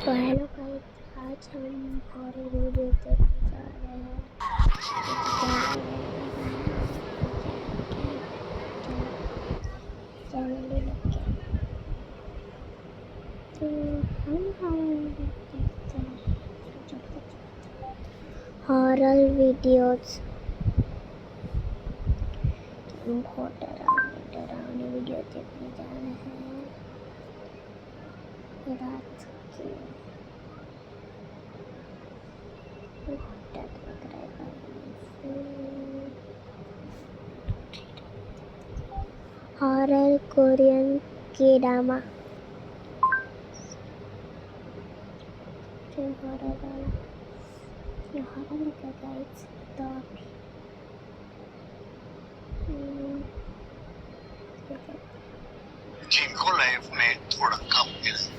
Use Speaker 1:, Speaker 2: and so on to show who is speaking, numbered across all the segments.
Speaker 1: तो hello guys, आज हम हॉरर वीडियो देखने जा रहे हैं। चैनल लग गया तो हम देखते हैं हॉरर वीडियोस। हम बहुत डरावनी वीडियो देखने जा रहे हैं रात के। हॉरर कोरियन के ड्रामा हॉरर लगा गाइस। तो
Speaker 2: जिनको लाइफ में थोड़ा कम मिले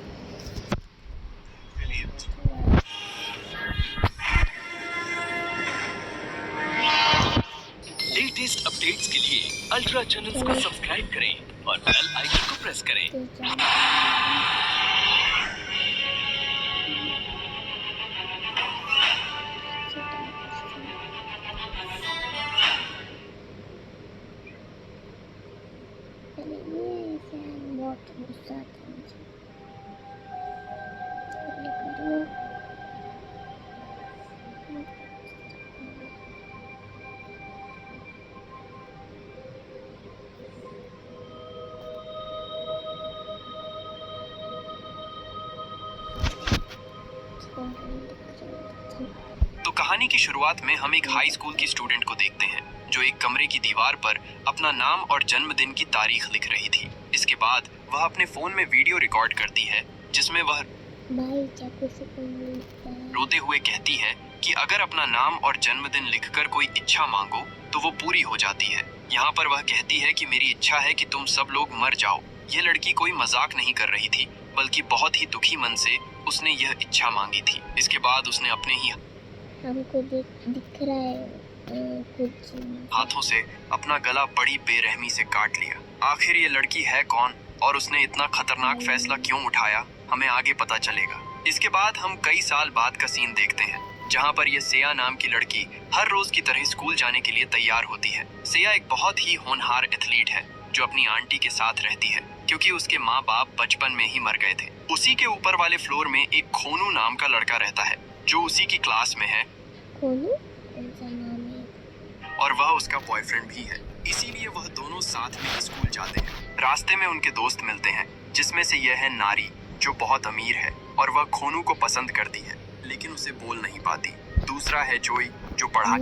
Speaker 3: लेटेस्ट अपडेट्स के लिए अल्ट्रा चैनल्स को सब्सक्राइब करें और बेल आइकन को प्रेस करें।
Speaker 1: बहुत गुस्सा आता है मुझे।
Speaker 3: तो कहानी की शुरुआत में हम एक हाई स्कूल की स्टूडेंट को देखते हैं जो एक कमरे की दीवार पर अपना नाम और जन्मदिन की तारीख लिख रही थी। इसके बाद वह अपने फोन में वीडियो रिकॉर्ड करती है जिसमें वह रोते हुए कहती है कि अगर अपना नाम और जन्मदिन लिखकर कोई इच्छा मांगो तो वो पूरी हो जाती है। यहाँ पर वह कहती है कि मेरी इच्छा है कि तुम सब लोग मर जाओ। यह लड़की कोई मजाक नहीं कर रही थी, बल्कि बहुत ही दुखी मन से उसने यह इच्छा मांगी थी। इसके बाद उसने अपने ही
Speaker 1: हमको दिख रहा है कुछ
Speaker 3: हाथों से अपना गला बड़ी बेरहमी से काट लिया। आखिर ये लड़की है कौन और उसने इतना खतरनाक फैसला क्यों उठाया, हमें आगे पता चलेगा। इसके बाद हम कई साल बाद का सीन देखते हैं जहाँ पर ये सेया नाम की लड़की हर रोज की तरह स्कूल जाने के लिए तैयार होती है। सेया एक बहुत ही होनहार एथलीट है जो अपनी आंटी के साथ रहती है क्योंकि उसके माँ बाप बचपन में ही मर गए थे। उसी के ऊपर वाले फ्लोर में एक खोनू नाम का लड़का रहता है जो उसी की क्लास में है।
Speaker 1: खोनू ऐसा नाम है
Speaker 3: और वह उसका बॉयफ्रेंड भी है, इसीलिए वह दोनों साथ में स्कूल जाते हैं। रास्ते में उनके दोस्त मिलते हैं जिसमें से यह है नारी जो बहुत अमीर है और वह खोनू को पसंद करती है लेकिन उसे बोल नहीं पाती। दूसरा है जोई जो पढ़ाई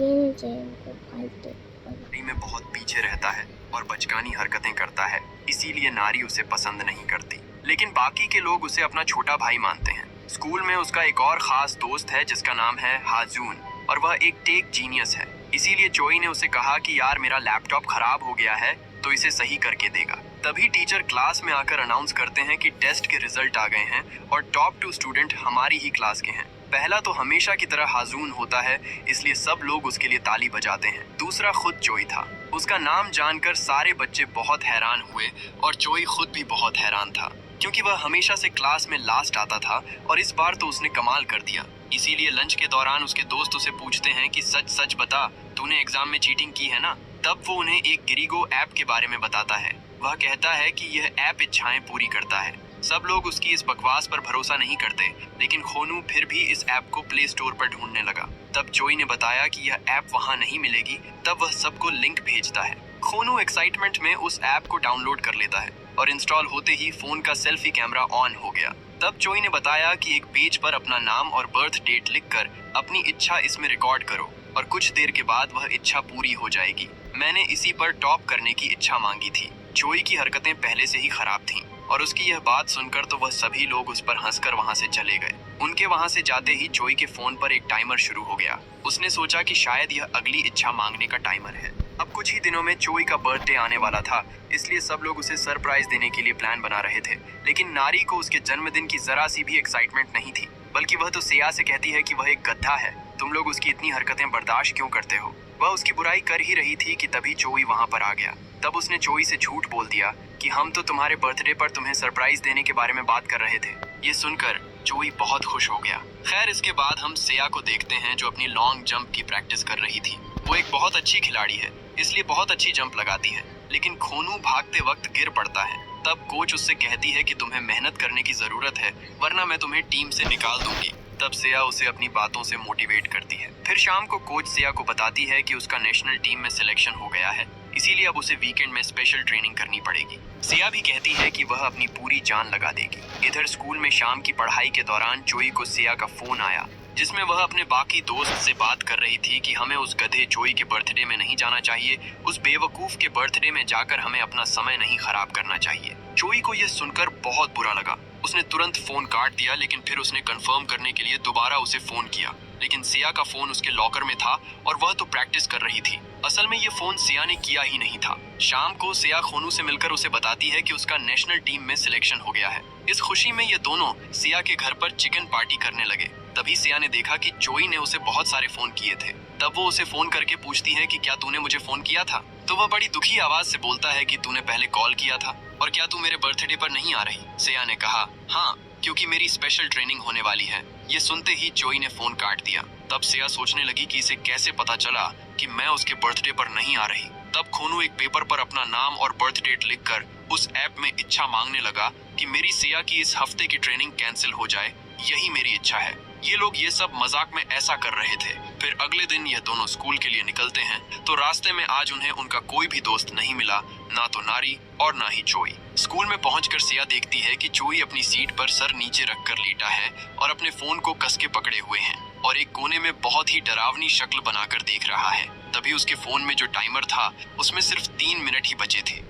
Speaker 3: में बहुत पीछे रहता है और बचकानी हरकतें करता है, इसीलिए नारी उसे पसंद नहीं करती। लेकिन बाकी के लोग उसे अपना छोटा भाई मानते हैं। स्कूल में उसका एक और खास दोस्त है जिसका नाम है हाजून और वह एक टेक जीनियस है। इसीलिए जोई ने उसे कहा कि यार मेरा लैपटॉप खराब हो गया है तो इसे सही करके देगा। तभी टीचर क्लास में आकर अनाउंस करते हैं कि टेस्ट के रिजल्ट आ गए हैं और टॉप 2 स्टूडेंट हमारी ही क्लास के हैं। पहला तो हमेशा की तरह हाजून होता है, इसलिए सब लोग उसके लिए ताली बजाते हैं। दूसरा खुद जोई था। उसका नाम जानकर सारे बच्चे बहुत हैरान हुए और जोई खुद भी बहुत हैरान था क्योंकि वह हमेशा से क्लास में लास्ट आता था और इस बार तो उसने कमाल कर दिया। इसीलिए लंच के दौरान उसके दोस्त उसे पूछते हैं कि सच सच बता, तूने एग्जाम में चीटिंग की है ना? तब वो उन्हें एक गिरिगो ऐप के बारे में बताता है। वह कहता है कि यह ऐप इच्छाएं पूरी करता है। सब लोग उसकी इस बकवास पर भरोसा नहीं करते, लेकिन खोनू फिर भी इस ऐप को प्ले स्टोर पर ढूंढने लगा। तब जोई ने बताया कि यह ऐप वहां नहीं मिलेगी, तब वह सबको लिंक भेजता है। खोनू एक्साइटमेंट में उस ऐप को डाउनलोड कर लेता है और इंस्टॉल होते ही फोन का सेल्फी कैमरा ऑन हो गया। तब जोई ने बताया कि एक पेज पर अपना नाम और बर्थ डेट लिखकर अपनी इच्छा इसमें रिकॉर्ड करो और कुछ देर के बाद वह इच्छा पूरी हो जाएगी। मैंने इसी पर टॉप करने की इच्छा मांगी थी। जोई की हरकतें पहले से ही खराब थीं और उसकी यह बात सुनकर तो वह सभी लोग उस पर हंसकर वहां से चले गए। उनके वहां से जाते ही जोई के फोन पर एक टाइमर शुरू हो गया। उसने सोचा कि शायद यह अगली इच्छा मांगने का टाइमर है। अब कुछ ही दिनों में जोई का बर्थडे आने वाला था, इसलिए सब लोग उसे सरप्राइज देने के लिए प्लान बना रहे थे। लेकिन नारी को उसके जन्मदिन की जरा सी भी एक्साइटमेंट नहीं थी, बल्कि वह तो सेया से कहती है कि वह एक गधा है, तुम लोग उसकी इतनी हरकतें बर्दाश्त क्यों करते हो। वह उसकी बुराई कर ही रही थी कि तभी जोई वहां पर आ गया। तब उसने जोई से झूठ बोल दिया कि हम तो तुम्हारे बर्थडे पर तुम्हें सरप्राइज देने के बारे में बात कर रहे थे। ये सुनकर जोई बहुत खुश हो गया। खैर इसके बाद हम सिया को देखते हैं जो अपनी लॉन्ग जंप की प्रैक्टिस कर रही थी। वो एक बहुत अच्छी खिलाड़ी है, इसलिए बहुत अच्छी जंप लगाती है, लेकिन खोनू भागते वक्त गिर पड़ता है। तब कोच उससे कहती है कि तुम्हें मेहनत करने की जरूरत है, वरना मैं तुम्हें टीम से निकाल दूंगी। तब सिया उसे अपनी बातों से मोटिवेट करती है। फिर शाम को कोच सिया को बताती है कि उसका नेशनल टीम में सिलेक्शन हो गया है, इसीलिए अब उसे वीकेंड में स्पेशल ट्रेनिंग करनी पड़ेगी। सिया भी कहती है कि वह अपनी पूरी जान लगा देगी। इधर स्कूल में शाम की पढ़ाई के दौरान जोई को सिया का फोन आया, जिसमें वह अपने बाकी दोस्त से बात कर रही थी कि हमें उस गधे जोई के बर्थडे में नहीं जाना चाहिए, उस बेवकूफ के बर्थडे में जाकर हमें अपना समय नहीं खराब करना चाहिए। जोई को यह सुनकर बहुत बुरा लगा। उसने तुरंत फोन काट दिया, लेकिन फिर उसने कंफर्म करने के लिए दोबारा उसे फोन किया, लेकिन सिया का फोन उसके लॉकर में था और वह तो प्रैक्टिस कर रही थी। असल में ये फोन सिया ने किया ही नहीं था। शाम को सिया खोनू से मिलकर उसे बताती है कि उसका नेशनल टीम में सिलेक्शन हो गया है। इस खुशी में ये दोनों सिया के घर पर चिकन पार्टी करने लगे। तभी सिया ने देखा कि जोई ने उसे बहुत सारे फोन किए थे। तब वो उसे फोन करके पूछती है कि क्या तूने मुझे फोन किया था? तो वह बड़ी दुखी आवाज से बोलता है कि तूने पहले कॉल किया था, और क्या तू मेरे बर्थडे पर नहीं आ रही? सिया ने कहा हाँ, क्योंकि मेरी स्पेशल ट्रेनिंग होने वाली है। ये सुनते ही जोई ने फोन काट दिया। तब सिया सोचने लगी कि इसे कैसे पता चला कि मैं उसके बर्थडे पर नहीं आ रही। तब खोनू एक पेपर पर अपना नाम और बर्थ डेट लिखकर उस ऐप में इच्छा मांगने लगा कि मेरी सिया की इस हफ्ते की ट्रेनिंग कैंसिल हो जाए, यही मेरी इच्छा है। ये लोग ये सब मजाक में ऐसा कर रहे थे। फिर अगले दिन ये दोनों स्कूल के लिए निकलते हैं, तो रास्ते में आज उन्हें उनका कोई भी दोस्त नहीं मिला, ना तो नारी और ना ही जोई। स्कूल में पहुंचकर सिया देखती है कि जोई अपनी सीट पर सर नीचे रखकर लेटा है और अपने फोन को कस के पकड़े हुए हैं और एक कोने में बहुत ही डरावनी शक्ल बनाकर देख रहा है। तभी उसके फोन में जो टाइमर था उसमें सिर्फ 3 मिनट ही बचे थे।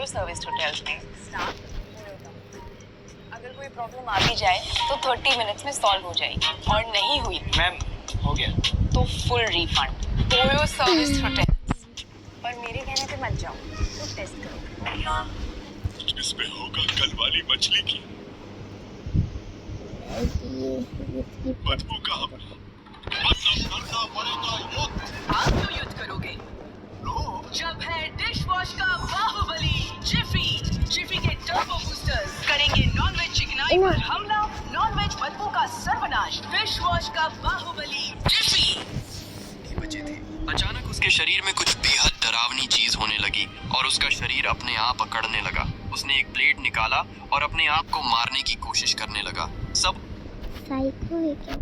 Speaker 4: सर्विस होटल्स में स्टाफ अगर कोई प्रॉब्लम आ भी जाए तो 30 मिनट्स में सॉल्व हो जाएगी, और नहीं हुई
Speaker 5: मैम हो गया
Speaker 4: तो full refund. OYO service hotels. पर मेरे कहने पे मत जाओ, तो टेस्ट करो।
Speaker 2: इसमें होगा कल वाली मछली की बदबू का हमला। मतलब करना पड़ेगा युद्ध।
Speaker 4: आप तो युद्ध करोगे जब है डिश वॉश का बाहुबली जिफी के टर्बो बूस्टर्स करेंगे नॉनवेज चिकनाई पर हमला, नॉनवेज बदबू का सर्वनाश। डिश वॉश का बाहुबली जिफी।
Speaker 3: बचे थे। अचानक उसके शरीर में कुछ बेहद डरावनी चीज होने लगी और उसका शरीर अपने आप अकड़ने लगा। उसने एक ब्लेड निकाला और अपने आप को मारने की कोशिश करने लगा। सब
Speaker 1: साइको है क्या?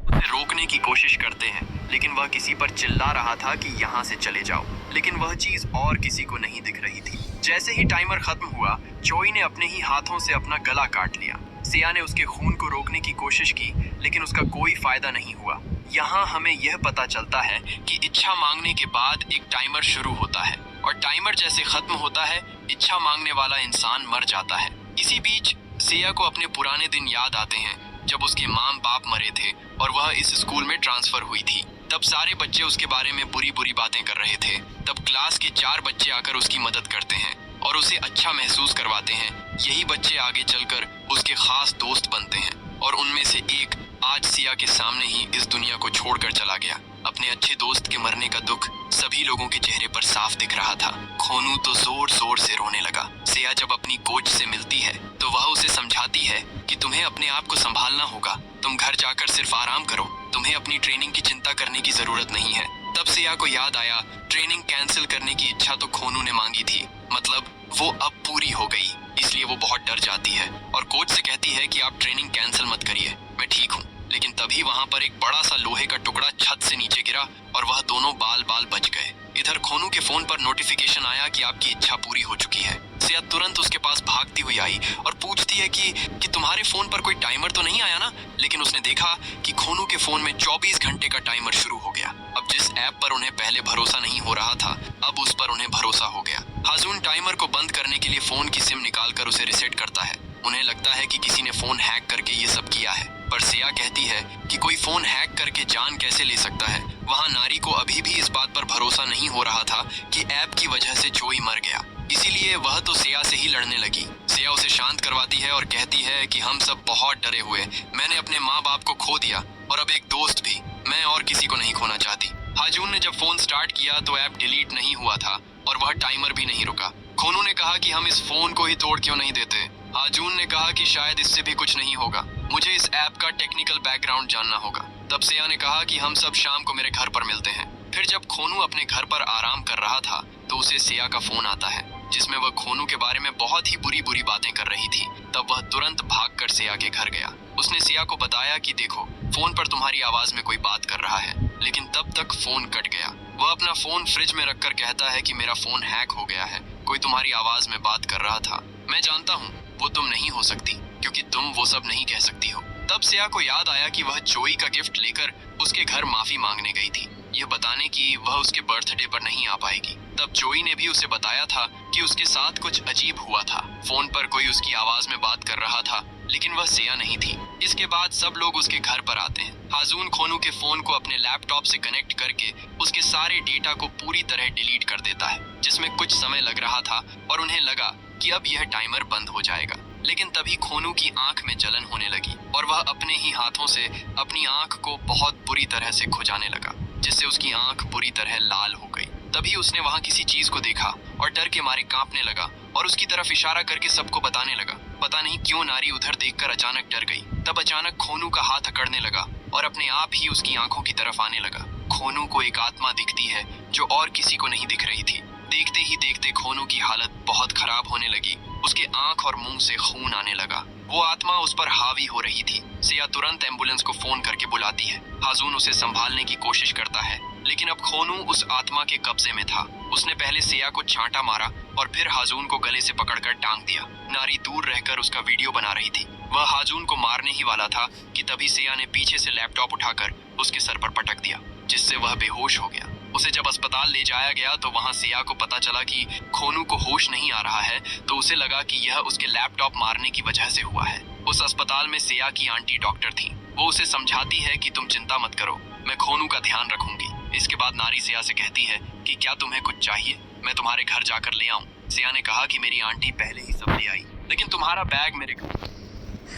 Speaker 3: उसे रोकने की कोशिश करते हैं, लेकिन वह किसी पर चिल्ला रहा था कि यहाँ से चले जाओ, लेकिन वह चीज और किसी को नहीं दिख रही थी। जैसे ही टाइमर खत्म हुआ, जोई ने अपने ही हाथों से अपना गला काट लिया। सिया ने उसके खून को रोकने की कोशिश की, लेकिन उसका कोई फायदा नहीं हुआ। यहाँ हमें यह पता चलता है कि इच्छा मांगने के बाद एक टाइमर शुरू होता है, और टाइमर जैसे खत्म होता है, इच्छा मांगने वाला इंसान मर जाता है। इसी बीच सिया को अपने पुराने दिन याद आते हैं, जब उसके माँ बाप मरे थे और वह इस स्कूल में ट्रांसफर हुई थी। तब सारे बच्चे उसके बारे में बुरी बुरी बातें कर रहे थे। तब क्लास के 4 बच्चे आकर उसकी मदद करते हैं और उसे अच्छा महसूस करवाते हैं। यही बच्चे आगे चलकर उसके खास दोस्त बनते हैं, और उनमें से एक आज सिया के सामने ही इस दुनिया को छोड़कर चला गया। अपने अच्छे दोस्त के मरने का दुख सभी लोगों के चेहरे पर साफ दिख रहा था। खोनू तो जोर जोर से रोने लगा। सिया जब अपनी कोच से मिलती है तो वह उसे समझाती है कि तुम्हें अपने आप को संभालना होगा, तुम घर जाकर सिर्फ आराम करो, तुम्हें अपनी ट्रेनिंग की चिंता करने की जरूरत नहीं है। तब सिया को याद आया, ट्रेनिंग कैंसिल करने की इच्छा तो खोनू ने मांगी थी, मतलब वो अब पूरी हो गई। इसलिए वो बहुत डर जाती है और कोच से कहती है कि आप ट्रेनिंग कैंसिल मत करिए, मैं ठीक हूँ। लेकिन तभी वहाँ पर एक बड़ा सा लोहे का टुकड़ा छत से नीचे गिरा और वह दोनों बाल बाल बच गए। इधर खोनू के फोन पर नोटिफिकेशन आया कि आपकी इच्छा पूरी हो चुकी है। सिया तुरंत उसके पास भागती हुई आई और पूछती है कि तुम्हारे फोन पर कोई टाइमर तो नहीं आया ना? लेकिन उसने देखा कि खोनू के फोन में 24 घंटे का टाइमर शुरू हो गया। अब जिस ऐप पर उन्हें पहले भरोसा नहीं हो रहा था, अब उस पर उन्हें भरोसा हो गया। हाजून टाइमर को बंद करने के लिए फोन की सिम निकालकर उसे रिसेट करता है। उन्हें लगता है कि किसी ने फोन हैक करके ये सब किया है, पर सिया कहती है कि कोई फोन हैक करके जान कैसे ले सकता है। वहाँ नारी को अभी भी इस बात पर भरोसा नहीं हो रहा था कि ऐप की वजह से जोई मर गया, इसीलिए वह तो सिया से ही लड़ने लगी। सिया उसे शांत करवाती है और कहती है कि हम सब बहुत डरे हुए, मैंने अपने माँ बाप को खो दिया और अब एक दोस्त भी, मैं और किसी को नहीं खोना चाहती। हाजून ने जब फोन स्टार्ट किया तो ऐप डिलीट नहीं हुआ था और वह टाइमर भी नहीं रुका। खोनू ने कहा कि हम इस फोन को ही तोड़ क्यों नहीं देते, हाजून ने कहा कि शायद इससे भी कुछ नहीं होगा, मुझे इस ऐप का टेक्निकल बैकग्राउंड जानना होगा। तब सिया ने कहा कि हम सब शाम को मेरे घर पर मिलते हैं। फिर जब खोनू अपने घर पर आराम कर रहा था तो उसे सिया का फोन आता है, जिसमें वह खोनू के बारे में बहुत ही बुरी बातें कर रही थी। तब वह तुरंत भागकर सिया के घर गया। उसने सिया को बताया कि देखो, फोन पर तुम्हारी आवाज में कोई बात कर रहा है। लेकिन तब तक फोन कट गया। वह अपना फोन फ्रिज में रखकर कहता है कि मेरा फोन हैक हो गया है, कोई तुम्हारी आवाज में बात कर रहा था। मैं जानता हूँ वो तुम नहीं हो सकती, क्योंकि तुम वो सब नहीं कह सकती हो। तब सिया को याद आया कि वह जोई का गिफ्ट लेकर उसके घर माफी मांगने गई थी, यह बताने कि वह उसके बर्थडे पर नहीं आ पाएगी। तब जोई ने भी उसे बताया था कि उसके साथ कुछ अजीब हुआ था। फोन पर कोई उसकी आवाज में बात कर रहा था, लेकिन वह सिया नहीं थी। इसके बाद सब लोग उसके घर पर आते हैं। हाजून खोनू के फोन को अपने लैपटॉप से कनेक्ट करके उसके सारे डेटा को पूरी तरह डिलीट कर देता है, जिसमें कुछ समय लग रहा था और उन्हें लगा कि अब यह टाइमर बंद हो जाएगा। लेकिन तभी खोनू की आंख में जलन होने लगी और वह अपने ही हाथों से अपनी आंख को बहुत बुरी तरह से खुजाने लगा, जिससे उसकी आंख बुरी तरह लाल हो गई। तभी उसने वहां किसी चीज को देखा और डर के मारे कांपने लगा और उसकी तरफ इशारा करके सबको बताने लगा। पता नहीं क्यों नारी उधर देखकर अचानक डर गई। तब अचानक खोनू का हाथ अकड़ने लगा और अपने आप ही उसकी आंखों की तरफ आने लगा। खोनू को एक आत्मा दिखती है जो और किसी को नहीं दिख रही थी। देखते ही देखते खोनू की हालत बहुत खराब होने लगी। उसके आंख और मुंह से खून आने लगा। वो आत्मा उस पर हावी हो रही थी। सिया तुरंत एम्बुलेंस को फोन करके बुलाती है। हाजून उसे संभालने की कोशिश करता है, लेकिन अब खोनू उस आत्मा के कब्जे में था। उसने पहले सिया को छांटा मारा और फिर हाजून को गले से पकड़कर टांग दिया। नारी दूर रहकर उसका वीडियो बना रही थी। वह हाजून को मारने ही वाला था कि तभी सिया ने पीछे से लैपटॉप उठाकर उसके सर पर पटक दिया, जिससे वह बेहोश हो गया। उसे जब अस्पताल ले जाया गया तो वहां सिया को पता चला कि खोनू को होश नहीं आ रहा है, तो उसे लगा कि यह उसके लैपटॉप मारने की वजह से हुआ है। उस अस्पताल में सिया की आंटी डॉक्टर थी। वो उसे समझाती है कि तुम चिंता मत करो, मैं खोनू का ध्यान रखूंगी। इसके बाद नारी सिया से कहती है कि क्या तुम्हें कुछ चाहिए, मैं तुम्हारे घर जाकर ले आऊं। सिया ने कहा कि मेरी आंटी पहले ही सब ले आई, लेकिन तुम्हारा बैग मेरे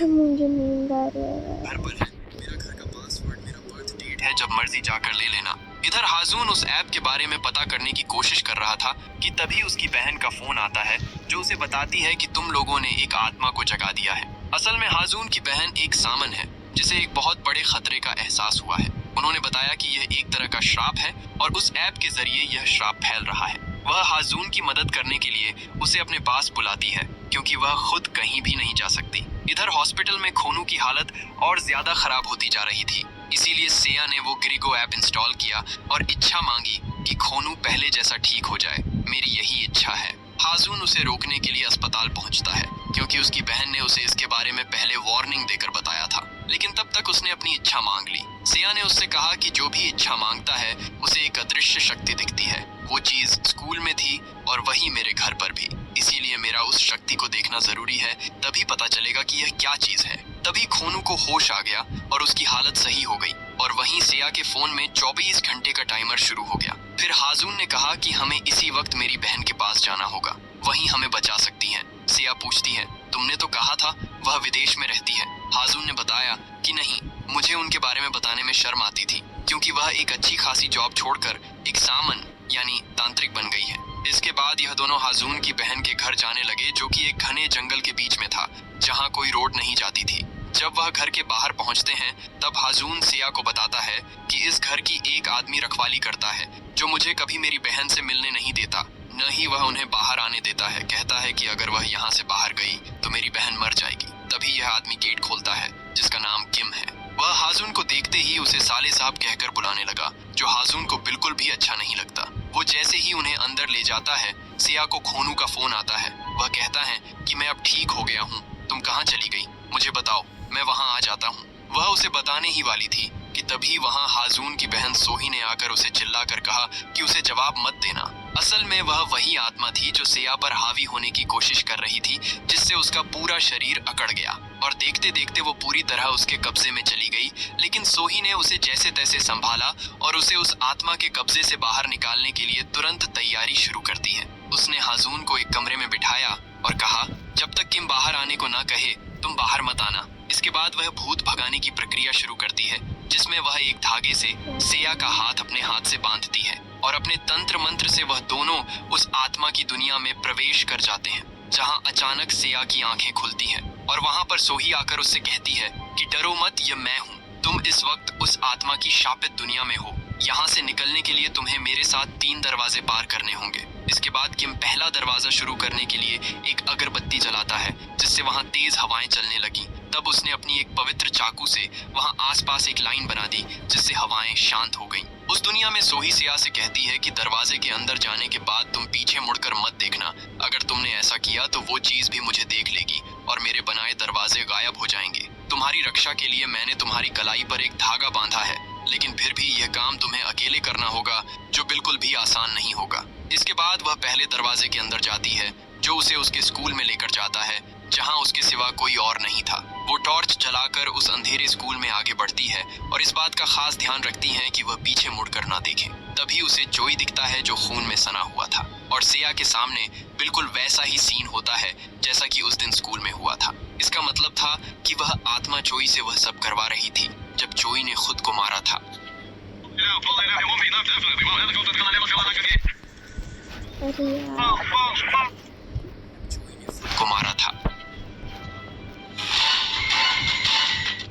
Speaker 1: मुझे नींद आ रही है।
Speaker 3: घर पर है। मेरा घर का पासवर्ड, मेरा बर्थ डेट है, जब मर्जी जाकर ले लेना। इधर हाजून उस ऐप के बारे में पता करने की कोशिश कर रहा था कि तभी उसकी बहन का फोन आता है, जो उसे बताती है कि तुम लोगों ने एक आत्मा को जगा दिया है। असल में हाजून की बहन एक सामन है, जिसे एक बहुत बड़े खतरे का एहसास हुआ है। उन्होंने बताया कि यह एक तरह का श्राप है और उस ऐप के जरिए यह श्राप फैल रहा है। वह हाजून की मदद करने के लिए उसे अपने पास बुलाती है, क्योंकि वह खुद कहीं भी नहीं जा सकती। इधर हॉस्पिटल में खोनू की हालत और ज्यादा खराब होती जा रही थी। इसीलिए सिया ने वो ग्रिगो ऐप इंस्टॉल किया और इच्छा मांगी कि खोनू पहले जैसा ठीक हो जाए। मेरी यही इच्छा है। हाजून उसे रोकने के लिए अस्पताल पहुंचता है, क्योंकि उसकी बहन ने उसे इसके बारे में पहले वार्निंग देकर बताया था। लेकिन तब तक उसने अपनी इच्छा मांग ली। सिया ने उससे कहा कि जो भी इच्छा मांगता है उसे एक अदृश्य शक्ति दिखती है। वो चीज स्कूल में थी और वही मेरे घर पर भी। इसीलिए मेरा उस शक्ति को देखना जरूरी है, तभी पता चलेगा कि यह क्या चीज है। तभी खोनू को होश आ गया और उसकी हालत सही हो गई और वहीं सिया के फोन में 24 घंटे का टाइमर शुरू हो गया। फिर हाजून ने कहा कि हमें इसी वक्त मेरी बहन के पास जाना होगा, वहीं हमें बचा सकती हैं। सिया पूछती है, तुमने तो कहा था वह विदेश में रहती है। हाजून ने बताया कि नहीं, मुझे उनके बारे में बताने में शर्म आती थी, क्योंकि वह एक अच्छी खासी जॉब छोड़कर एक सामन यानी तांत्रिक बन गई है। इसके बाद यह दोनों हाजून की बहन के घर जाने लगे, जो कि एक घने जंगल के बीच में था, जहां कोई रोड नहीं जाती थी। जब वह घर के बाहर पहुंचते हैं तब हाजून सिया को बताता है कि इस घर की एक आदमी रखवाली करता है, जो मुझे कभी मेरी बहन से मिलने नहीं देता, न ही वह उन्हें बाहर आने देता है। कहता है कि अगर वह यहाँ से बाहर गई तो मेरी बहन मर जाएगी। तभी यह आदमी गेट खोलता है, जिसका नाम किम है। वह हाजून को देखते ही उसे साले साहब कहकर बुलाने लगा, जो हाजून को बिल्कुल भी अच्छा नहीं लगता। वो जैसे ही उन्हें अंदर ले जाता है, सिया को खोनू का फोन आता है। वह कहता है कि मैं अब ठीक हो गया हूँ, तुम कहाँ चली गई, मुझे बताओ, मैं वहाँ आ जाता हूँ। वह उसे बताने ही वाली थी कि तभी वहाँ हाजून की बहन सोही ने आकर उसे चिल्लाकर कहा कि उसे जवाब मत देना। असल में वह वही आत्मा थी जो सिया पर हावी होने की कोशिश कर रही थी, जिससे उसका पूरा शरीर अकड़ गया और देखते देखते वो पूरी तरह उसके कब्जे में चली गई। लेकिन सोही ने उसे जैसे तैसे संभाला और उसे उस आत्मा के कब्जे से बाहर निकालने के लिए तुरंत तैयारी शुरू कर दी है। उसने हाजून को एक कमरे में बिठाया और कहा, जब तक किम बाहर आने को ना कहे तुम बाहर मत आना। इसके बाद वह भूत भगाने की प्रक्रिया शुरू करती है, जिसमें वह एक धागे से सिया का हाथ अपने हाथ से बांधती है और अपने तंत्र मंत्र से वह दोनों उस आत्मा की दुनिया में प्रवेश कर जाते हैं। जहां अचानक सिया की आंखें खुलती हैं और वहां पर सोही आकर उससे कहती है कि डरो मत, ये मैं हूँ। तुम इस वक्त उस आत्मा की शापित दुनिया में हो। यहाँ से निकलने के लिए तुम्हें मेरे साथ 3 दरवाजे पार करने होंगे। इसके बाद किम पहला दरवाजा शुरू करने के लिए एक अगरबत्ती जलाता है, जिससे वहाँ तेज हवाएं चलने लगी। तब उसने अपनी एक पवित्र चाकू से वहाँ आसपास एक लाइन बना दी, जिससे हवाएं शांत हो गईं। उस दुनिया में सोही सिया से कहती है कि दरवाजे के अंदर जाने के बाद तुम पीछे मुड़कर मत देखना। अगर तुमने ऐसा किया तो वो चीज भी मुझे देख लेगी और मेरे बनाए दरवाजे गायब हो जाएंगे। तुम्हारी रक्षा के लिए मैंने तुम्हारी कलाई पर एक धागा बांधा है, लेकिन फिर भी यह काम तुम्हें अकेले करना होगा, जो बिल्कुल भी आसान नहीं होगा। इसके बाद वह पहले दरवाजे के अंदर जाती है, जो उसे उसके स्कूल में लेकर जाता है, जहां उसके सिवा कोई और नहीं था। वो टॉर्च जलाकर उस अंधेरे स्कूल में आगे बढ़ती है और इस बात का खास ध्यान रखती है कि वह पीछे मुड़कर ना देखे। तभी उसे जोई दिखता है, जो खून में सना हुआ था, और सिया के सामने बिल्कुल वैसा ही सीन होता है जैसा कि उस दिन स्कूल में हुआ था। इसका मतलब था कि वह आत्मा जोई से वह सब करवा रही थी जब जोई ने खुद को मारा था।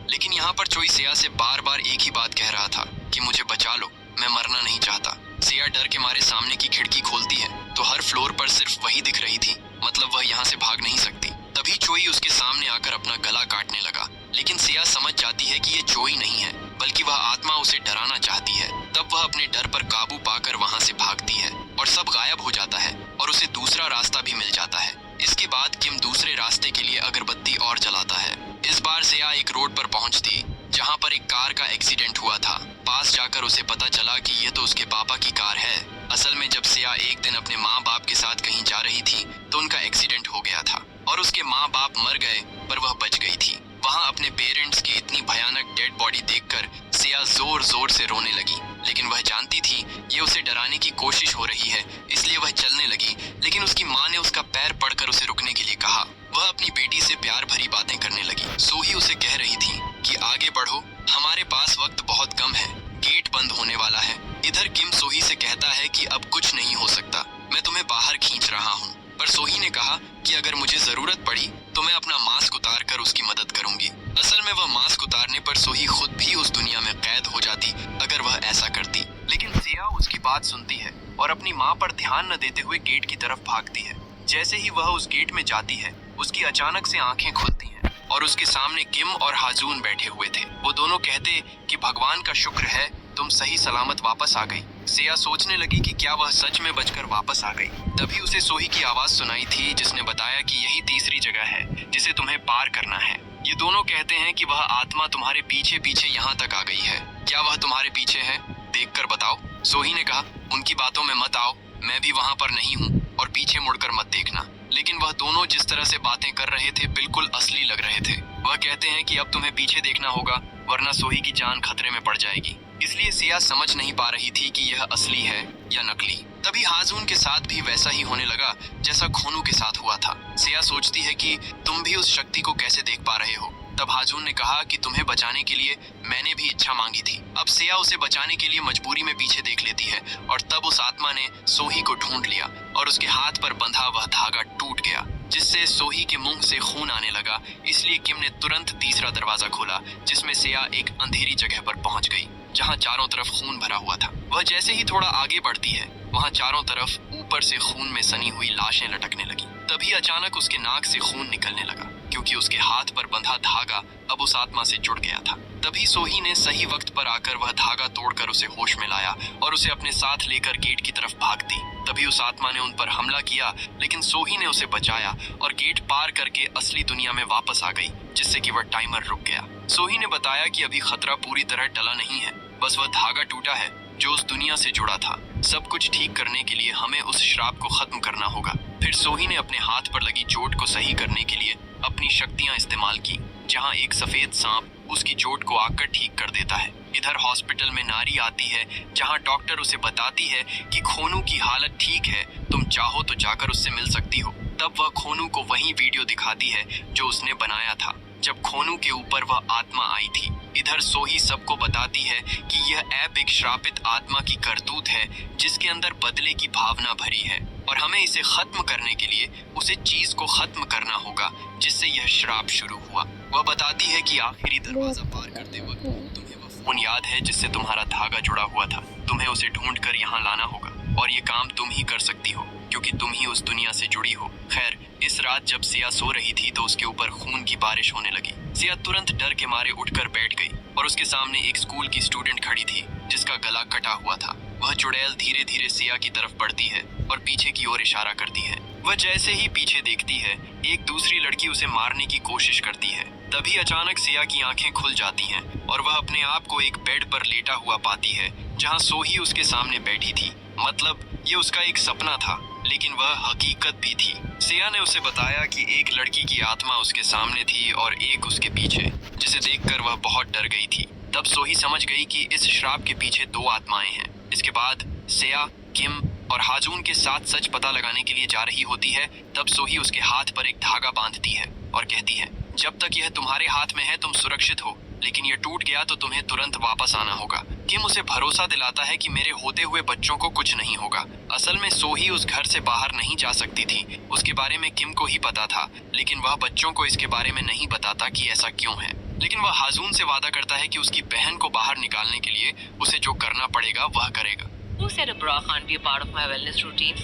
Speaker 3: लेकिन यहाँ पर जोई सिया से बार बार एक ही बात कह रहा था कि मुझे बचा लो, मैं मरना नहीं चाहता। सिया डर के मारे सामने की खिड़की खोलती है तो हर फ्लोर पर सिर्फ वही दिख रही थी, मतलब वह यहाँ से भाग नहीं सकती। तभी जोई उसके सामने आकर अपना गला काटने लगा, लेकिन सिया समझ जाती है कि ये जोई नहीं है, बल्कि वह आत्मा उसे डराना चाहती है। तब वह अपने डर पर काबू पाकर वहाँ से भागती है और सब गायब हो जाता है और उसे दूसरा रास्ता भी मिल जाता है। इसके बाद किम दूसरे रास्ते के लिए अगरबत्ती और जलाता है। इस बार सिया एक रोड पर पहुंचती जहां पर एक कार का एक्सीडेंट हुआ था। पास जाकर उसे पता चला कि ये तो उसके पापा की कार है। असल में जब सिया एक दिन अपने माँ बाप के साथ कहीं जा रही थी तो उनका एक्सीडेंट हो गया था और उसके माँ बाप मर गए, पर वह बच गई थी। वहाँ अपने पेरेंट्स की इतनी भयानक डेड बॉडी देखकर सिया जोर जोर से रोने लगी, लेकिन वह जानती थी ये उसे डराने की कोशिश हो रही है, इसलिए वह चलने लगी। लेकिन उसकी माँ ने उसका पैर पकड़कर उसे रुकने के लिए कहा। वह अपनी बेटी से प्यार भरी बातें करने लगी। सोही उसे कह रही थी कि आगे बढ़ो, हमारे पास वक्त बहुत कम है, गेट बंद होने वाला है। इधर किम सोही से कहता है कि अब कुछ नहीं हो सकता, मैं तुम्हें बाहर खींच रहा हूँ। पर सोही ने कहा कि अगर मुझे जरूरत पड़ी तो मैं अपना मास्क उतार कर उसकी मदद करूंगी। असल में वह मास्क उतारने पर सोही खुद भी उस दुनिया में कैद हो जाती अगर वह ऐसा करती। लेकिन सिया उसकी बात सुनती है और अपनी माँ पर ध्यान न देते हुए गेट की तरफ भागती है। जैसे ही वह उस गेट में जाती है, उसकी अचानक से आंखें खुलती हैं और उसके सामने किम और हाजून बैठे हुए थे। वो दोनों कहते कि भगवान का शुक्र है तुम सही सलामत वापस आ गई। सिया सोचने लगी कि क्या वह सच में बचकर वापस आ गई। तभी उसे सोही की आवाज सुनाई थी, जिसने बताया कि यही तीसरी जगह है जिसे तुम्हें पार करना है। ये दोनों कहते हैं कि वह आत्मा तुम्हारे पीछे पीछे यहाँ तक आ गई है। क्या वह तुम्हारे पीछे है? देखकर बताओ। सोही ने कहा, उनकी बातों में मत आओ, मैं भी वहाँ पर नहीं हूँ और पीछे मुड़कर मत देखना। लेकिन वह दोनों जिस तरह से बातें कर रहे थे बिल्कुल असली लग रहे थे। वह कहते हैं कि अब तुम्हें पीछे देखना होगा, वरना सोही की जान खतरे में पड़ जाएगी। इसलिए सिया समझ नहीं पा रही थी कि यह असली है या नकली। तभी हाजून के साथ भी वैसा ही होने लगा जैसा खोनू के साथ हुआ था। सिया सोचती है कि तुम भी उस शक्ति को कैसे देख पा रहे हो। तब हाजून ने कहा कि तुम्हें बचाने के लिए मैंने भी इच्छा मांगी थी। अब सिया उसे बचाने के लिए मजबूरी में पीछे देख लेती है और तब उस आत्मा ने सोही को ढूंढ लिया और उसके हाथ पर बंधा वह धागा टूट गया, जिससे सोही के मुंह से खून आने लगा। इसलिए किम ने तुरंत तीसरा दरवाजा खोला, जिसमें सिया एक अंधेरी जगह पर पहुंच गई जहां चारों तरफ खून भरा हुआ था। वह जैसे ही थोड़ा आगे बढ़ती है, वहां चारों तरफ ऊपर से खून में सनी हुई लाशें लटकने लगी। तभी अचानक उसके नाक से खून निकलने लगा, क्योंकि उसके हाथ पर बंधा धागा अब उस आत्मा से जुड़ गया था। तभी सोही ने सही वक्त पर आकर वह धागा तोड़कर उसे होश में लाया और उसे अपने साथ लेकर गेट की तरफ भाग दी। तभी उस आत्मा ने उन पर हमला किया, लेकिन सोही ने उसे बचाया और गेट पार करके असली दुनिया में वापस आ गई, जिससे कि वह टाइमर रुक गया। सोही ने बताया कि अभी खतरा पूरी तरह टला नहीं है, बस वह धागा टूटा है जो उस दुनिया से जुड़ा था। सब कुछ ठीक करने के लिए हमें उस श्राप को खत्म करना होगा। फिर सोही ने अपने हाथ पर लगी चोट को सही करने के लिए अपनी शक्तियां इस्तेमाल की, जहां एक सफेद सांप उसकी चोट को आकर ठीक कर देता है। इधर हॉस्पिटल में नारी आती है, जहां डॉक्टर उसे बताती है कि खोनू की हालत ठीक है, तुम चाहो तो जाकर उससे मिल सकती हो। तब वह खोनू को वही वीडियो दिखाती है जो उसने बनाया था जब खोनू के ऊपर वह आत्मा आई थी। इधर सोही सबको बताती है कि यह ऐप एक श्रापित आत्मा की करतूत है जिसके अंदर बदले की भावना भरी है और हमें इसे खत्म करने के लिए उसे चीज को खत्म करना होगा जिससे यह श्राप शुरू हुआ। वह बताती है कि आखिरी दरवाजा पार करते वक्त तुम्हें वह फोन याद है जिससे तुम्हारा धागा जुड़ा हुआ था। तुम्हें उसे ढूंढकर यहाँ लाना होगा और ये काम तुम ही कर सकती हो क्योंकि तुम ही उस दुनिया से जुड़ी हो। खैर, इस रात जब सिया सो रही थी तो उसके ऊपर खून की बारिश होने लगी। सिया तुरंत डर के मारे उठकर बैठ गई और उसके सामने एक स्कूल की स्टूडेंट खड़ी थी जिसका गला कटा हुआ था। वह चुड़ैल धीरे धीरे सिया की तरफ बढ़ती है और पीछे की ओर इशारा करती है। वह जैसे ही पीछे देखती है, एक दूसरी लड़की उसे मारने की कोशिश करती है। तभी अचानक सिया की आंखें खुल जाती हैं और वह अपने आप को एक बेड पर लेटा हुआ पाती है जहां सोही उसके सामने बैठी थी। मतलब ये उसका एक सपना था लेकिन वह हकीकत भी थी। सिया ने उसे बताया कि एक लड़की की आत्मा उसके सामने थी और एक उसके पीछे, जिसे देखकर वह बहुत डर गई थी। तब सोही समझ गई कि इस श्राप के पीछे दो आत्माएं हैं। इसके बाद सिया, किम और हाजून के साथ सच पता लगाने के लिए जा रही होती है। तब सोही उसके हाथ पर एक धागा बांधती है और कहती है, जब तक यह तुम्हारे हाथ में है तुम सुरक्षित हो, लेकिन यह टूट गया तो तुम्हें तुरंत वापस आना होगा। किम उसे भरोसा दिलाता है कि मेरे होते हुए बच्चों को कुछ नहीं होगा। असल में सोही उस घर से बाहर नहीं जा सकती थी। उसके बारे में किम को ही पता था, लेकिन वह बच्चों को इसके बारे में नहीं बताता कि ऐसा क्यों है। लेकिन वह हाजून से वादा करता है कि उसकी बहन को बाहर निकालने के लिए उसे जो करना पड़ेगा वह करेगा।
Speaker 4: Who said a bra can't be a part of my wellness routine?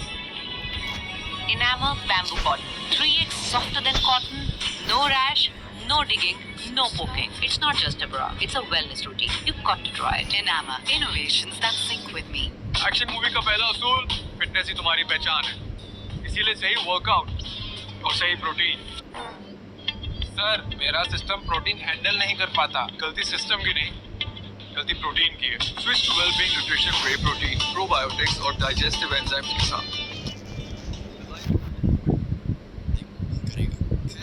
Speaker 4: Enamel bamboo cotton. 3x softer than cotton. No rash, no digging, no poking. It's not just a bra. It's a wellness routine. You've got to try it. Enamel. Innovations that sync with me.
Speaker 5: Action movie का पहला असूल fitness ही तुम्हारी पहचान है, इसीलिए सही workout और सही प्रोटीन। सर, मेरा सिस्टम प्रोटीन हैंडल नहीं कर पाता। गलती सिस्टम की नहीं, गलती प्रोटीन की है। Switch to wellbeing nutrition whey protein, probiotics और डाइजेस्टिव एंजाइम्स के साथ।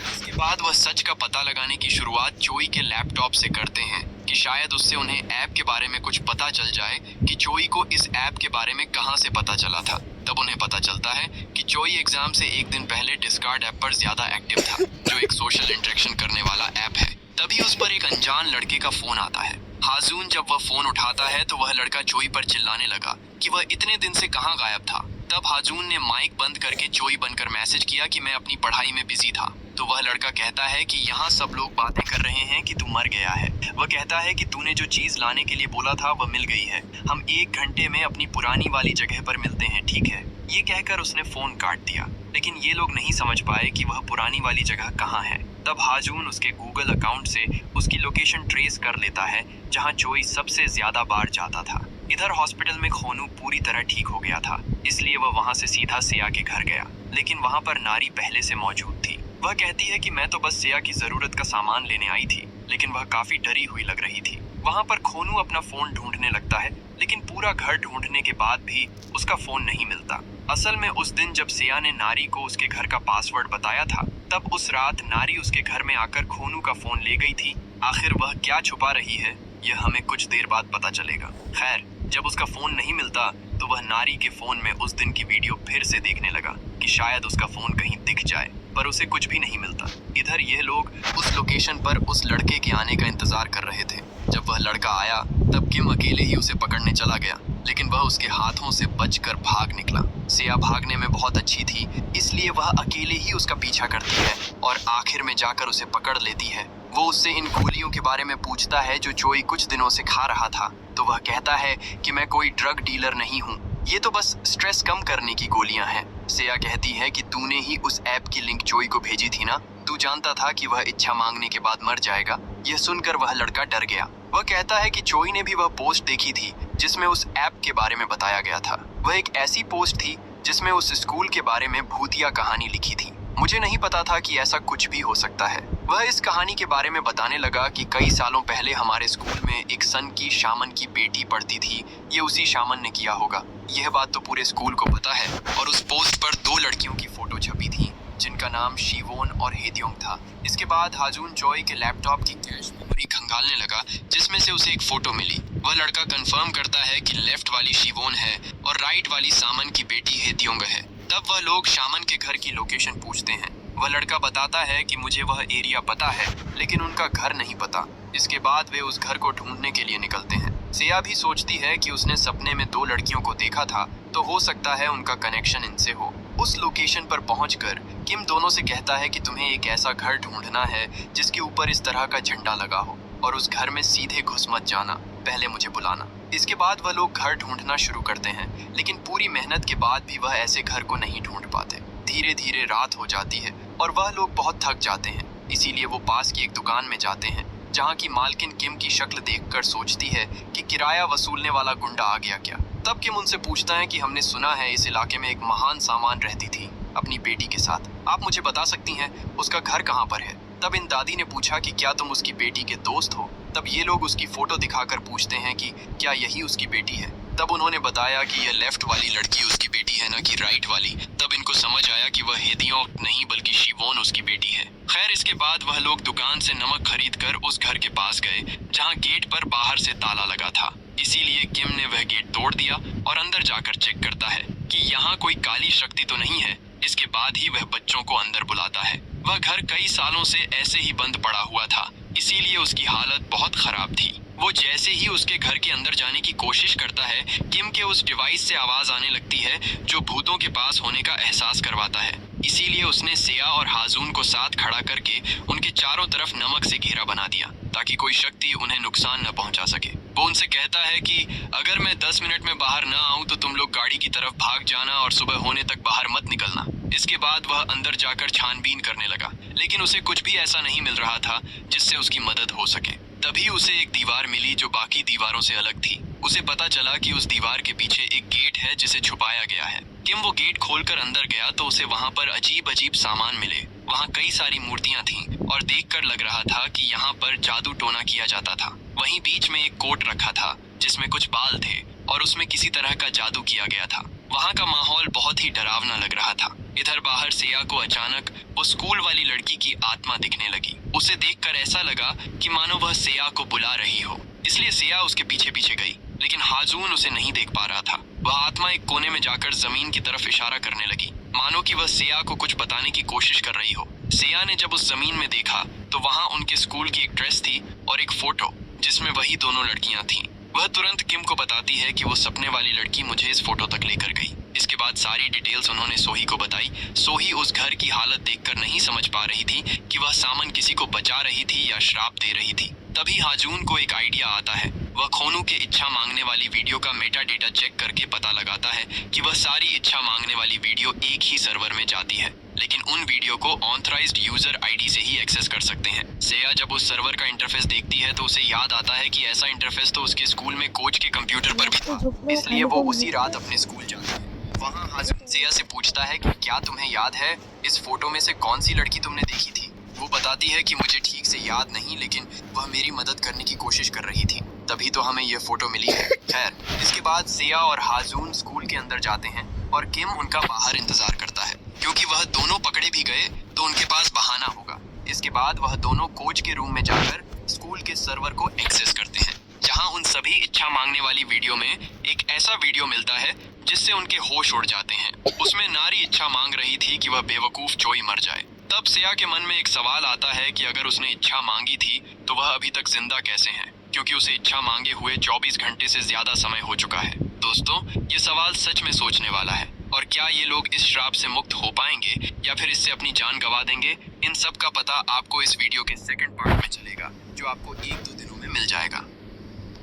Speaker 3: इसके बाद वह सच का पता लगाने की शुरुआत जोई के लैपटॉप से करते हैं कि शायद उससे उन्हें ऐप के बारे में कुछ पता चल जाए कि जोई को इस ऐप के बारे में कहां से पता चला था। तब उन्हें पता चलता है कि जोई एग्जाम से एक दिन पहले डिस्कार्ड ऐप पर ज्यादा एक्टिव था, जो एक सोशल इंटरेक्शन करने वाला ऐप है। तभी उस पर एक अनजान लड़के का फोन आता है। हाजून जब वह फोन उठाता है तो वह लड़का जोई पर चिल्लाने लगा कि वह इतने दिन से कहां गायब था। तब हाजून ने माइक बंद करके जोई बनकर मैसेज किया कि मैं अपनी पढ़ाई में बिजी था। तो वह लड़का कहता है कि यहाँ सब लोग बातें कर रहे हैं कि तू मर गया है। वह कहता है कि तूने जो चीज लाने के लिए बोला था वह मिल गई है। हम 1 घंटे में अपनी पुरानी वाली जगह पर मिलते हैं, ठीक है? ये कहकर उसने फोन काट दिया, लेकिन ये लोग नहीं समझ पाए कि वह पुरानी वाली जगह कहाँ है। तब हाजून उसके गूगल अकाउंट से उसकी लोकेशन ट्रेस कर लेता है जहाँ जोई सबसे ज्यादा बार जाता था। इधर हॉस्पिटल में खोनू पूरी तरह ठीक हो गया था, इसलिए वह वहाँ से सीधा सिया के घर गया। लेकिन वहाँ पर नारी पहले से मौजूद थी। वह कहती है कि मैं तो बस सिया की जरूरत का सामान लेने आई थी, लेकिन वह काफी डरी हुई लग रही थी। वहाँ पर खोनू अपना फोन ढूंढने लगता है, लेकिन पूरा घर ढूंढने के बाद भी उसका फोन नहीं मिलता। असल में उस दिन जब सिया ने नारी को उसके घर का पासवर्ड बताया था, तब उस रात नारी उसके घर में आकर खोनू का फोन ले गई थी। आखिर वह क्या छुपा रही है यह हमें कुछ देर बाद पता चलेगा। खैर, जब उसका फोन नहीं मिलता तो वह नारी के फोन में उस दिन की वीडियो फिर से देखने लगा कि शायद उसका फोन कहीं दिख जाए, पर उसे कुछ भी नहीं मिलता। इधर यह लोग उस लोकेशन पर उस लड़के के आने का इंतजार कर रहे थे। जब वह लड़का आया तब किम अकेले ही उसे पकड़ने चला गया, लेकिन वह उसके हाथों से बचकर भाग निकला। सिया भागने में बहुत अच्छी थी, इसलिए वह अकेले ही उसका पीछा करती है और आखिर में जाकर उसे पकड़ लेती है। वो उससे इन गोलियों के बारे में पूछता है जो जोई कुछ दिनों से खा रहा था। तो वह कहता है कि मैं कोई ड्रग डीलर नहीं हूँ, ये तो बस स्ट्रेस कम करने की गोलियां हैं। सिया कहती है कि तूने ही उस ऐप की लिंक जोई को भेजी थी ना, तू जानता था कि वह इच्छा मांगने के बाद मर जाएगा। यह सुनकर वह लड़का डर गया। वह कहता है कि जोई ने भी वह पोस्ट देखी थी जिसमें उस ऐप के बारे में बताया गया था। वह एक ऐसी पोस्ट थी जिसमें उस स्कूल के बारे में भूतिया कहानी लिखी थी। मुझे नहीं पता था कि ऐसा कुछ भी हो सकता है। वह इस कहानी के बारे में बताने लगा कि कई सालों पहले हमारे स्कूल में एक सन की शामन की बेटी पढ़ती थी। ये उसी शामन ने किया होगा। यह बात तो पूरे स्कूल को पता है। और उस पोस्ट पर 2 लड़कियों की फोटो छपी थी जिनका नाम शिवोन और हेद्योंग था। इसके बाद हाजून जोई के लैपटॉप की कैश मेमोरी खंगालने लगा, जिसमें से उसे एक फोटो मिली। वह लड़का कंफर्म करता है कि लेफ्ट वाली शिवोन है और राइट वाली सामन की बेटी हेद्योंग है। तब वह लोग शामन के घर की लोकेशन पूछते हैं। वह लड़का बताता है कि मुझे वह एरिया पता है, लेकिन उनका घर नहीं पता। इसके बाद वे उस घर को ढूंढने के लिए निकलते हैं। सिया भी सोचती है कि उसने सपने में 2 लड़कियों को देखा था, तो हो सकता है उनका कनेक्शन इनसे हो। उस लोकेशन पर पहुंचकर किम दोनों से कहता है कि तुम्हें एक ऐसा घर ढूंढना है जिसके ऊपर इस तरह का झंडा लगा हो, और उस घर में सीधे घुस मत जाना, पहले मुझे बुलाना। इसके बाद वह लोग घर ढूंढना शुरू करते हैं, लेकिन पूरी मेहनत के बाद भी वह ऐसे घर को नहीं ढूंढ पाते। धीरे धीरे रात हो जाती है और वह लोग बहुत थक जाते हैं, इसीलिए वो पास की एक दुकान में जाते हैं, जहाँ की मालकिन किम की शक्ल देखकर सोचती है कि किराया वसूलने वाला गुंडा आ गया क्या। तब किम उनसे पूछता है कि हमने सुना है इस इलाके में एक महान सामान रहती थी अपनी बेटी के साथ, आप मुझे बता सकती हैं उसका घर कहाँ पर है। तब इन दादी ने पूछा कि क्या तुम उसकी बेटी के दोस्त हो। तब ये लोग उसकी फोटो दिखाकर पूछते हैं कि क्या यही उसकी बेटी है। तब उन्होंने बताया कि यह लेफ्ट वाली लड़की उसकी बेटी है, ना कि राइट वाली। तब इनको समझ आया कि वह हेदियों नहीं बल्कि शिवोन उसकी बेटी है। खैर, इसके बाद वह लोग दुकान से नमक खरीदकर उस घर के पास गए जहाँ गेट पर बाहर से ताला लगा था। इसीलिए किम ने वह गेट तोड़ दिया और अंदर जाकर चेक करता है कि यहाँ कोई काली शक्ति तो नहीं है। इसके बाद ही वह बच्चों को अंदर बुलाता है। वह घर कई सालों से ऐसे ही बंद पड़ा हुआ था, इसीलिए उसकी हालत बहुत खराब थी। वो जैसे ही उसके घर के अंदर जाने की कोशिश करता है, किम के उस डिवाइस से आवाज आने लगती है जो भूतों के पास होने का एहसास करवाता है। इसीलिए उसने सिया और हाजून को साथ खड़ा करके उनके चारों तरफ नमक से घेरा बना दिया ताकि कोई शक्ति उन्हें नुकसान न पहुंचा सके। वो उनसे कहता है कि अगर मैं 10 मिनट में बाहर न आऊं तो तुम लोग गाड़ी की तरफ भाग जाना और सुबह होने तक बाहर मत निकलना। इसके बाद वह अंदर जाकर छानबीन करने लगा, लेकिन उसे कुछ भी ऐसा नहीं मिल रहा था जिससे उसकी मदद हो सके। तभी उसे एक दीवार मिली जो बाकी दीवारों से अलग थी। उसे पता चला कि उस दीवार के पीछे एक गेट है जिसे छुपाया गया है। किम वो गेट खोलकर अंदर गया तो उसे वहां पर अजीब अजीब सामान मिले। वहां कई सारी मूर्तियां थीं और देखकर लग रहा था कि यहाँ पर जादू टोना किया जाता था। वहीं बीच में एक कोट रखा था जिसमें कुछ बाल थे और उसमें किसी तरह का जादू किया गया था। वहाँ का माहौल बहुत ही डरावना लग रहा था। इधर बाहर सिया को अचानक वो स्कूल वाली लड़की की आत्मा दिखने लगी। उसे देखकर ऐसा लगा कि मानो वह सिया को बुला रही हो, इसलिए सिया उसके पीछे पीछे गई, लेकिन हाजून उसे नहीं देख पा रहा था। वह आत्मा एक कोने में जाकर जमीन की तरफ इशारा करने लगी, मानो कि वह सिया को कुछ बताने की कोशिश कर रही हो। सिया ने जब उस जमीन में देखा तो वहाँ उनके स्कूल की एक ड्रेस थी और एक फोटो जिसमें वही दोनों लड़कियां थीं। वह तुरंत किम को बताती है कि वो सपने वाली लड़की मुझे इस फोटो तक लेकर गई। इसके बाद सारी डिटेल्स उन्होंने सोही को बताई। सोही उस घर की हालत देखकर नहीं समझ पा रही थी कि वह सामन किसी को बचा रही थी या श्राप दे रही थी। तभी हाजून को एक आइडिया आता है। वह खोनू के इच्छा मांगने वाली वीडियो का मेटा डेटा चेक करके पता लगाता है कि वह सारी इच्छा मांगने वाली वीडियो एक ही सर्वर में जाती है, लेकिन उन वीडियो को ऑथराइज्ड यूजर आईडी से ही एक्सेस कर सकते हैं। सिया जब उस सर्वर का इंटरफेस देखती है तो उसे याद आता है कि ऐसा इंटरफेस तो उसके स्कूल में कोच के कंप्यूटर पर भी था, इसलिए वो उसी रात अपने स्कूल जाती है। वहाँ हाजून सिया से पूछता है कि क्या तुम्हें याद है इस फोटो में से कौन सी लड़की तुमने देखी थी। वो बताती है कि मुझे ठीक से याद नहीं, लेकिन वह मेरी मदद करने की कोशिश कर रही थी, तभी तो हमें ये फोटो मिली है। खैर, इसके बाद सिया और हाजून स्कूल के अंदर जाते हैं और किम उनका बाहर इंतजार करता है, क्योंकि वह दोनों पकड़े भी गए तो उनके पास बहाना होगा। इसके बाद वह दोनों कोच के रूम में जाकर स्कूल के सर्वर को एक्सेस करते हैं, जहां उन सभी इच्छा मांगने वाली वीडियो में एक ऐसा वीडियो मिलता है जिससे उनके होश उड़ जाते हैं। उसमें नारी इच्छा मांग रही थी कि वह बेवकूफ चोई मर जाए। तब सिया के मन में एक सवाल आता है कि अगर उसने इच्छा मांगी थी तो वह अभी तक जिंदा कैसे है, क्योंकि उसे इच्छा मांगे हुए 24 घंटे से ज्यादा समय हो चुका है। दोस्तों, ये सवाल सच में सोचने वाला है, और क्या ये लोग इस श्राप से मुक्त हो पाएंगे या फिर इससे अपनी जान गंवा देंगे, इन सब का पता आपको इस वीडियो के सेकंड पार्ट में चलेगा, जो आपको 1-2 दिनों में मिल जाएगा।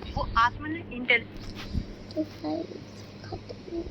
Speaker 6: वो आत्मा ने इंटेल
Speaker 1: तो भाई खत्म